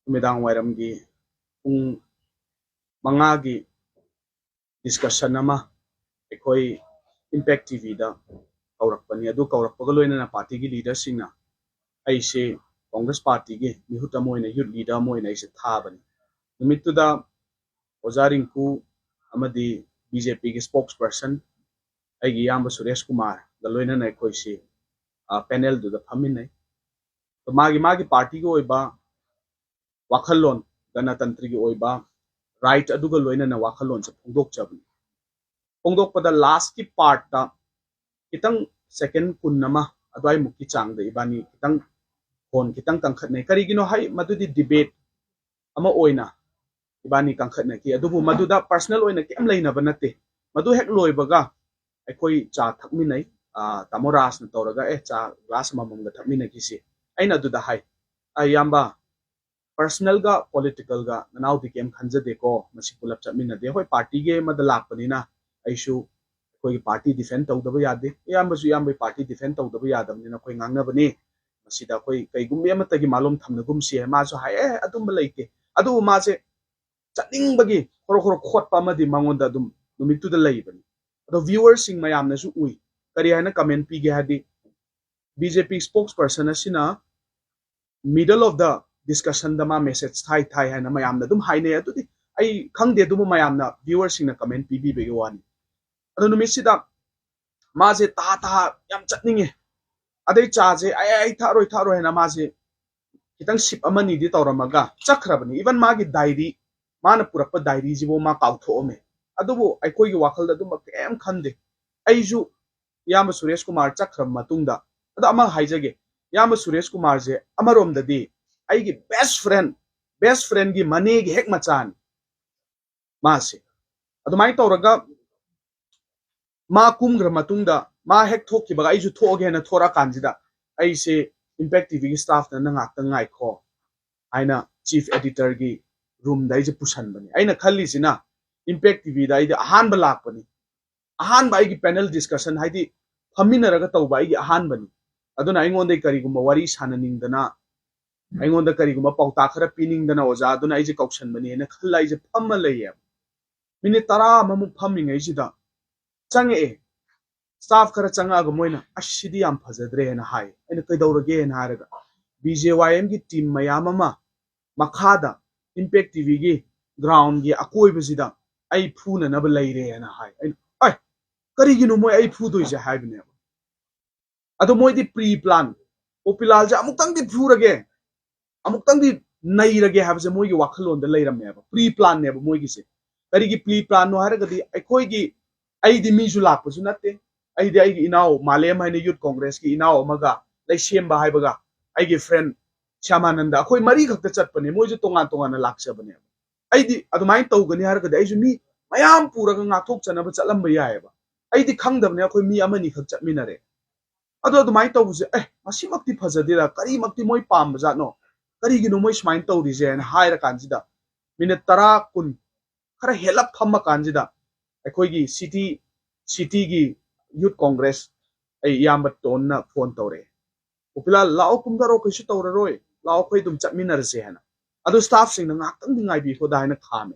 नुमिदांग वायरमगी Pung मंगागी discussion ama ekoi impact tv da kaurakpani adu kaurakpaga loina party gi leader singna aise congress party gi mihuta moina youth leader moina aise thabani numittu da ojarinku amadi bjp gi spokesperson aigi yamba suresh kumar da loina na ekoi se panel du da phaminai to magi party gi oiba wakhalon ganatantri gi oiba right aduga loina na wakhalon se phongdok chabni phongdok pada last ki part ta kitang second kunnama adwai mukki chang da ibani kitang phone kitang kangkhat nei kari gino hai madudi debate ama oina ibani kangkhat na ki adubu maduda personal oina kem leina banate madu hek loi baga aikoi cha thakmi nei tamoras na toraga cha glass mamam ga thakmi na ki si aina duda hai ayamba personal ga political ga nanaw di kem khanja de ko masi pulap chami na de hoi party ge madalak panina aishu koi party defend tau da ya de yamba su yamba party defend tau da ya dam ni na koi ngangna bani masida koi kai gum yama tagi malum thamna gum si ma so hai adum leike adu ma se chaning bagi khoro khot pa ma di mangon da dum numitu da lei bani ado viewers sing mayam na su ui kari hana comment pi ge hadi bjp spokesperson asina middle of the discussion da ma message thai hana mayam na dum hai ne atu di ai khang de dum mayam na viewers sing na comment pi bi be wani ado numisida ma je ta yam chatninge adai cha je ai tharoi na ma je kitang sip amani di tawramaga chakhrabani even magi diary mana purapa diary jibo ma kautho me adubu ai koi gi wakal da dum kem khande aiju yama suresh kumar chakhram matungda adu ama haijage yama suresh kumar je amarom da di ai gi best friend gi mane gi hek machan ma se adu mai tawraga ma kumgra matungda ma hek thokki baga aiju thoge na thora kanjida ai se impact tv gi staff na ngak ta ngai kho aina chief editor gi room dai je pusan bani aina khalli sina impact tv dai de ahan balak bani ahan bai gi panel discussion haidi phamina raga taw bai gi ahan bani aduna aingon dai kari gum wari sananing dana aingon da kari gum pauta khara pining dana oja aduna ai je kausan bani na khallai je phamma leye minute 10 mamu phaming ai jida change staff khara changa ga moina ashidi yam phajadre na hai aina kai dawrage na haraga bjym gi team mayam ama makhada impact tv gi ground gi akoi besida ai phuna na ba leire na hai ai kari gi no moi ai phu doi je hai bne ado moi di pre plan popilal ja amuk tang di phurage amuk tang di nai rage ha je moi gi wakhalon da leiram ne ba pre plan ne ba moi gi se kari gi pre plan no haraga di ai khoi gi ai di mi ju lak pu natte ai di ai gi inao malem hai ne youth congress ki inao maga lai sem ba hai baga ai gi friend chamananda khoi mari khakta chat pane moi ju tongan na laksa bane ai di adumai tau gani har ga ai ju mi mayam pura ga ngathok chana ba chalam ba yae ba ai di khangdam ne khoi mi amani khak chat minare ado adumai tau je masi makti phajade ra kari makti moi pam ba no kari gi no moi smain tau ri je na haira kanjida minute 10 kun khara helap thamma kanjida ai khoi gi city gi youth congress ai yamba ton na phone tawre Popilal lao kumdaro kaisu tawraroi lao khoi dum chatminarse hana adu staff sing na ngakang dingai bi ko dai na khame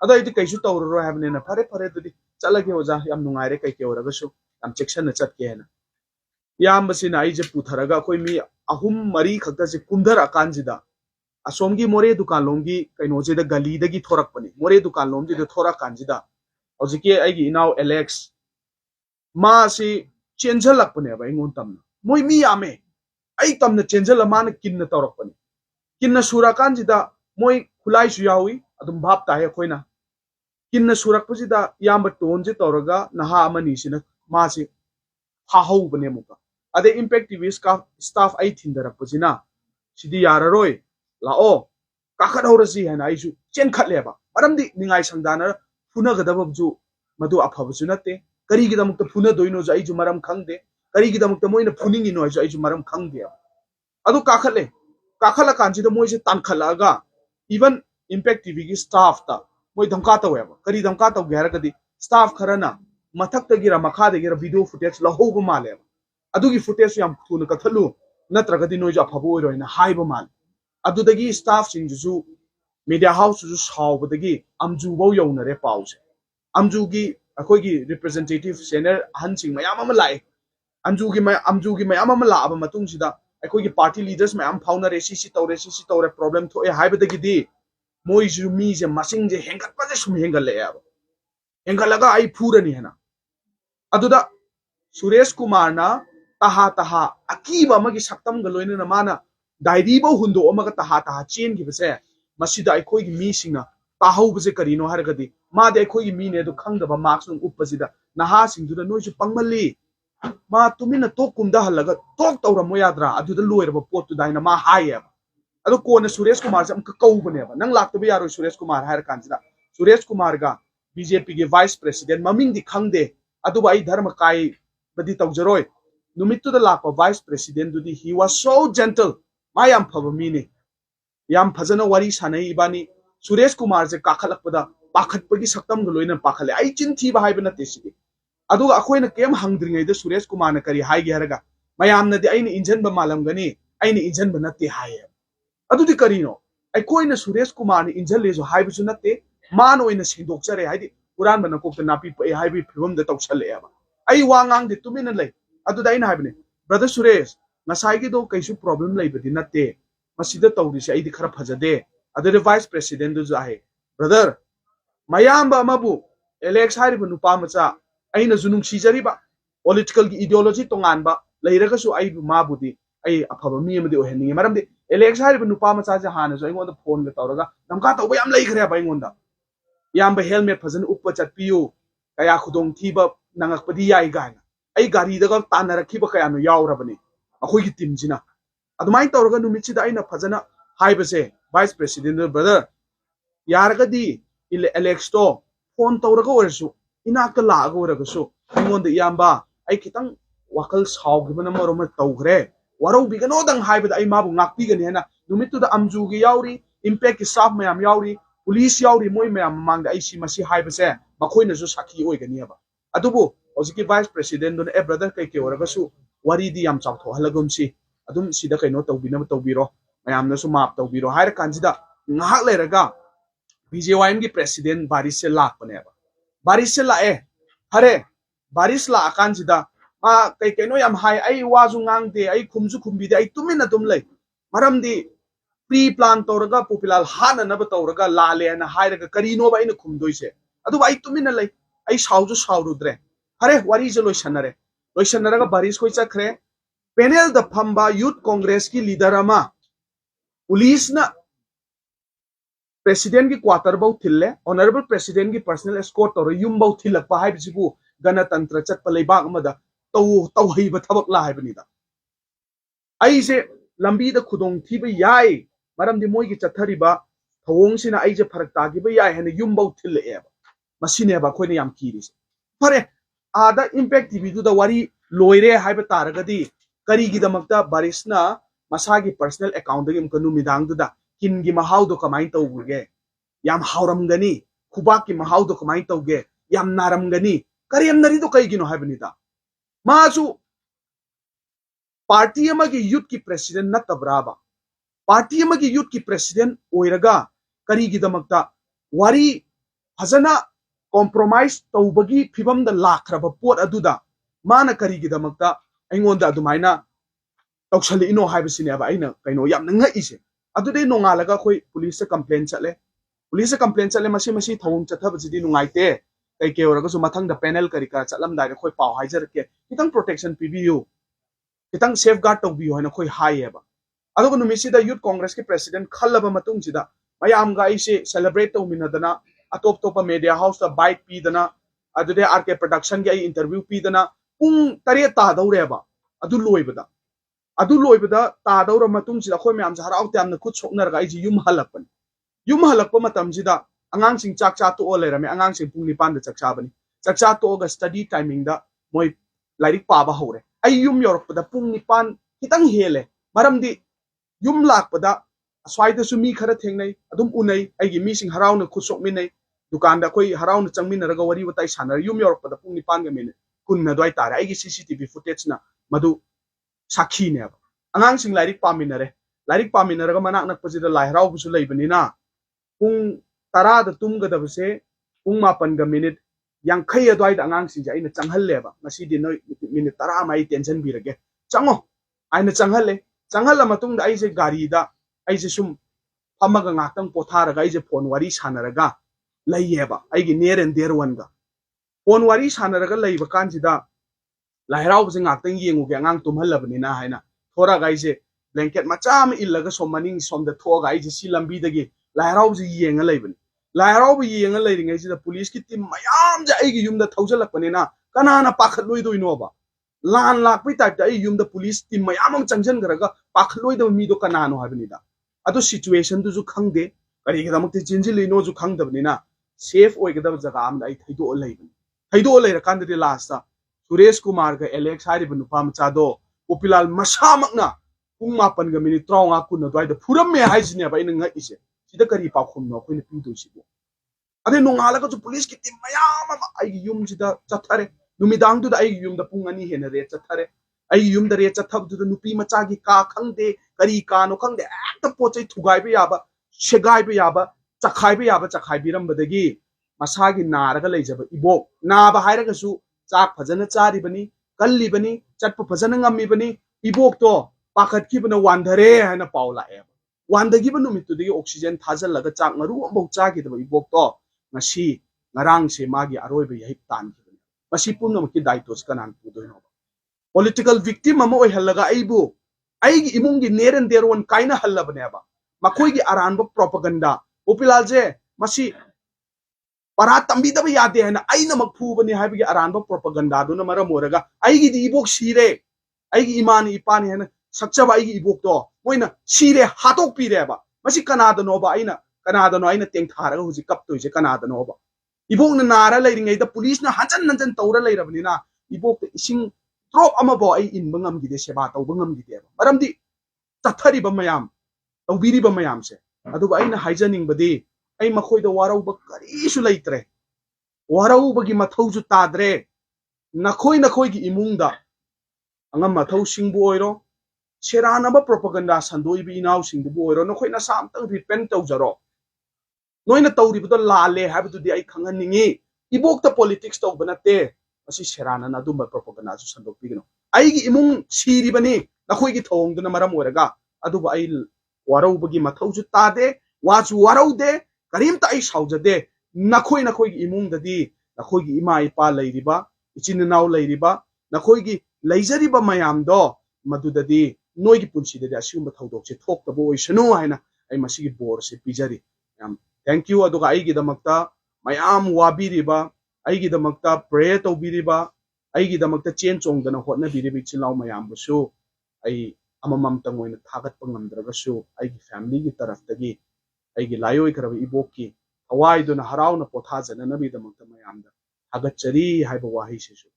adu idi kaisu tawraroi habne na fare dudi chalage oja yam nungai re kai ke oraga su am section na chat ke hana yam basina ai je putharaga khoi mi ahum mari khakta se kumdar akanjida asomgi more dukan lomgi kaino je da gali da gi thorak pani more dukan lomgi da thorak kanjida ojike ai gi inau alex ma si chenjalak pane ba ingon tamna moi mi ame ai tamna chenjala mana kinna tawrak pani kinna sura kanjida moi khulai su yawi adum bhap ta he khoina kinna surak pujida yamba ton je tawraga naha amani sina ma si ha hau bane muka ade impact tv staff ai thindarak pujina sidi yararoi lao kakhat horasi hana ai su chen khatle ba maramdi ningai sangdana phuna gadabab ju madu aphabu su natte kari gi damuk ta phuna doino ju ai ju maram khangde kari gi damuk ta moina phuning ino ai ju maram khangde adu kakhala kanjida moi je tan khalaga even impact tv gi staff ta moi dhamka ta weba kari dhamka ta gyara kadi staff kharana mathak ta gira makha de gira video footage la hoba male adu gi footage yam thuna ka thalu natra kadi noi ja phabu roina haiba mal adu dagi staff sing ju media house su saubadagi amju bau yaunare pause amju gi akoi gi representative senior hansing mayam ama lai amju gi mayam ama la aba matung sida akoi gi party leaders mayam fauna re si tore problem tho e haibadagi di moi ju mi je masing je hengat pa je sum hengal le aba hengalaga ai phurani hena aduda Suresh Kumar na taha akiba magi saktam galoina na mana dairi ba hundo omaga taha chen gi bese masida aikoi gi mi singna tahau bese karino hargadi ma de aikoi gi mi ne do khangda ba marks nung uppasida naha singdu da noise pangmali ma tumina tok kumda halaga tok tawra mo yadra aduda loira ba pot tu daina ma haya ado kona Suresh Kumar jam ka kau bane ba nang lakta ba yaro Suresh Kumar har kanjida Suresh Kumar ga BJP ge vice president maming di khangde adu ba ai dharma kai badi tawjaroi numitu da lakpa vice president dudi he was so gentle mayam phaba mini yam phajana wari sanai ibani Suresh Kumar je kakhalakpada pakhatpagi saktam galoina pakhale ai chin thi ba haibana tesidi adu akoina kem hangdringai da Suresh Kumar na kari hai geraga mayam na di aina injan ba malam gani aina injan ba natte haye adu di karino akoina Suresh Kumar ni injan lejo haibu natte man oina sindokchare haidi puran bana kokta napi pa haibi phibam da tawchale aba ai wangang de tumina lay adu da ina haibne brother Suresh nasai gi do kaisu problem lay badi natte masida tawri se ai di khara phajade adu de vice president du jahe brother mayamba mabu Alex haribu nupa macha aina junung sijariba political gi ideology tongan ba leiraga su ai mabudi ai aphaba mi amadi oheningi maramdi Alex haribu nupa macha ja hana so ingonda phone ga tawraga namka tawba yam leikhre ba ingonda yamba helmet phazan uppa chatpiyu kaya khudong thiba nangakpadi yai gaina ai gari daga tanarakhiba kaya no yawrabani akhoi gi team jina adumai tawraga numitchida aina phazana haibase vice president brother yaragadi Alex to phone tawraga orsu inakta laaga oraga so ingonda yamba ai kitang wakal saugibana maroma tawgre warau bigano dang haibada ai mabu ngakpi gani hena numitu da amju gi yawri impact ki staff mayam yawri police yawri moi mayam mangda ai si masi haibase makhoi su sakhi oi gani aba adubu hojiki vice president don e brother kai ke oraga su wari di yam chawtho halagum si adum sida kaino tawbina tawbiro mayam na su map tawbiro hair kanjida ngahak leraga BJYM की president बारिश से लाख बने बारिश से लाए हरे बारिश ला अकान सिदा मा कई कइनो याम हाई आई वाजु ngang de ai khumju khumbi de ai tumina tum lei maram di pre plan tawraga Popilal hana na ba tawraga la le na hairaga karino ba ina khumdoise adu ai tumina lei ai sauju saurudre hare wari je loisanare ga baris koi chakre panel da phamba youth congress ki leader ama police na president की quarter बाउ Thinley honourable president की personal escort तौर yum बाउ थिलक पा हाइबसिबु गणतंत्र चटप लेबाक अमदा तौ हइब थबक ला हाइबनिदा आइसे लंबी द खुदोंग थिब याय मरम दि मोइ की चथरिबा थवोंग सिना आइजे फरक तागिब याय हने युम बाउ थिल्ले एबा मसिने बा खोइने याम किरिस फरे आदा इम्पैक्ट टीवी दु द वारी लोइरे हाइब तारगदी करी की दमकता बारिसना मसागी पर्सनल अकाउंट दगिम कनु मिदांग दुदा किनगी महाउ दो कमाई तौगे याम हाउरमगनी खुबा की महाउ दो कमाई तौगे याम नारमगनी करियम नरी तो कईगिनो हाइबनिदा मासु पार्टी अमगी यूथ की प्रेसिडेंट नतब्राबा पार्टी अमगी यूथ की प्रेसिडेंट ओइरगा करीगी दमकता वारी फजना कॉम्प्रोमाइज तौबगी फिबम द लाखरबा पोट अदुदा माना करीगी दमकता अइंगोंदा अदुमाइना तौसली इनो हाइबसिनेबा अइना कइनो याम नंगा इसे अदुदे नोंगालगा खोई पुलिस से कंप्लेंट चले मसी थौंग चथबसिदि नुंगाइते कई के ओरगा सु मथंग द पैनल करी का चलम दारे खोई पाव हाइजरके कितंग प्रोटेक्शन पीबीयू कितंग सेफ गार्ड तौबियो हना खोई हाइएबा अदुगु नुमिसिदा यूथ कांग्रेस के प्रेसिडेंट खल्लबा मतुंगसिदा मयाम गा इसे सेलिब्रेट तौमिनदना अतोप तोपा मीडिया हाउस दा बाइट पीदना अदुदे आरके प्रोडक्शन के इंटरव्यू पीदना पुंग तरे ता दौरेबा अदु लोइबदा adu loibada ta daura matung sida khoi myam jara out yamna khut soknar ga iji yum halakpa matam sida angang sing chak cha to olerame angang sing pung 9 da chak cha bani chak cha to ga study timing da moi lairik pa ba hore ai yum yorok pada pung 9 kitang hele maram di yum lak pada aswai da su mi khara thengnai adum unai ai gi mi sing harau na khut sok minai dukan da khoi harau na changmin na ga wari watai sanar yum yorok pada pung 9 ga min kun na doi tare ai gi CCTV footage na madu sakhi ne angang sing lairik paminare ga manak nak pasida lai harau busu lai banina pung tara da tumgadabse pung mapan minute yangkai adwai da angangsing aina changhalle ba ngasi di no minute tara mai tension birage chango aina changhalle changhalla matung da aise gari da aise sum phamaga ngakang potharaga aise phone wari sanaraga layeba aigi near and dear one ga phone wari sanaraga layba kansida lairau bse ngakang yengu ge ngang tumhallabni na haina thora ga aise blanket macham illaga somaning som da thoga aise si lambi dagi lairau bse yenga laybani lairau bse yenga layring aise da police ki team mayam ja aigi yumda thaujalakpani na kanana pakhatloi doino ba lan lakpi type da ai yumda police team mayam am changjan garaga pakhloi da mi do kanano habni da ado situation du ju khangde kari ga damak te jinjili no ju khangdabni na safe oi ga da jaga am da ai thaido laybani thaido layra kan de last ta Suresh Kumar ga Alex hari banu pam chado Popilal masamakna pung mapan ga minute tronga kun dwai da puram me haijine ba ina ise sida kari pa khum no koina pi do sibo ade no ngala ga police ki team mayam ma ai yum sida chathare numidang du da ai yum da pung ani hena re chathare ai yum da re chathab du nupi macha gi ka khangde kari ka no khangde ekta pochai thugai be yaba shegai be yaba chakhai be yaba chakhai biram badagi masagi naraga leijaba ibok na ba hairaga su chak phajana chari bani kalli bani chatpa phajana ngammi bani ibok to pakhat ki bana wandhare hana paula e wandagi banu mitu digi oxygen thajal laga chak ngaru ambok chagi da ibok to ngasi ngarang se magi aroi be yai tan ki bani masi punno ki daitos kanan pudoi no political victim amo oi halaga aibu aigi imungi neren derwon kaina halabane ba makoi gi aranba propaganda Popilal je masi para tambi da yade hai na aina makphu bani hai bi aranba propaganda do na mara moraga aigi di ibok sire aigi imani ipani hai na sakcha ba aigi ibok to moina sire hatok pire ba masi kanada no ba aina teng thara huji kap to je kanada no ba ibok na nara leiringai da police na hanjan tawra leirabni na ibok ising drop ama bo ai in bangam gi de seba taw bangam gi de maram di tathari ba mayam tawbiri ba mayam se adu ba aina haijaning badi ai makhoi da warau ba karisu leitre warau bagi mathau ju tadre nakhoi gi imungda angam mathau singbu oiro serana ba propaganda sandoi bi inaw singbu oiro nakhoi na sam tang repent tau jaro noina tawri bu lale habdu di ai khangan ningi ibok ta politics tau banate asi serana na dumba propaganda ju sandok pigno ai gi imung siri bani nakhoi gi thong duna maram oraga adu ba ai warau bagi mathau ju tade waju warau de karim ta ai saujade nakhoi gi imung dadi nakhoi gi ima ipa leiriba ichin naw leiriba nakhoi gi leijariba mayam do madudadi noi gi punsi de asium thaudok che thok tabo oisanu haina ai masigi bor se pijari yam thank you aduga ai gi damakta mayam wabiriba ai gi damakta pray to biriba ai gi damakta chen chongdana hotna biribi chilaw mayam busu ai amamam tangoina thagat pangamdragasu ai gi family gi taraftagi ai gi layoi karaba ibokki awai duna harauna potha jana nabi damakta mayamda hagat chari haiba wahi sesu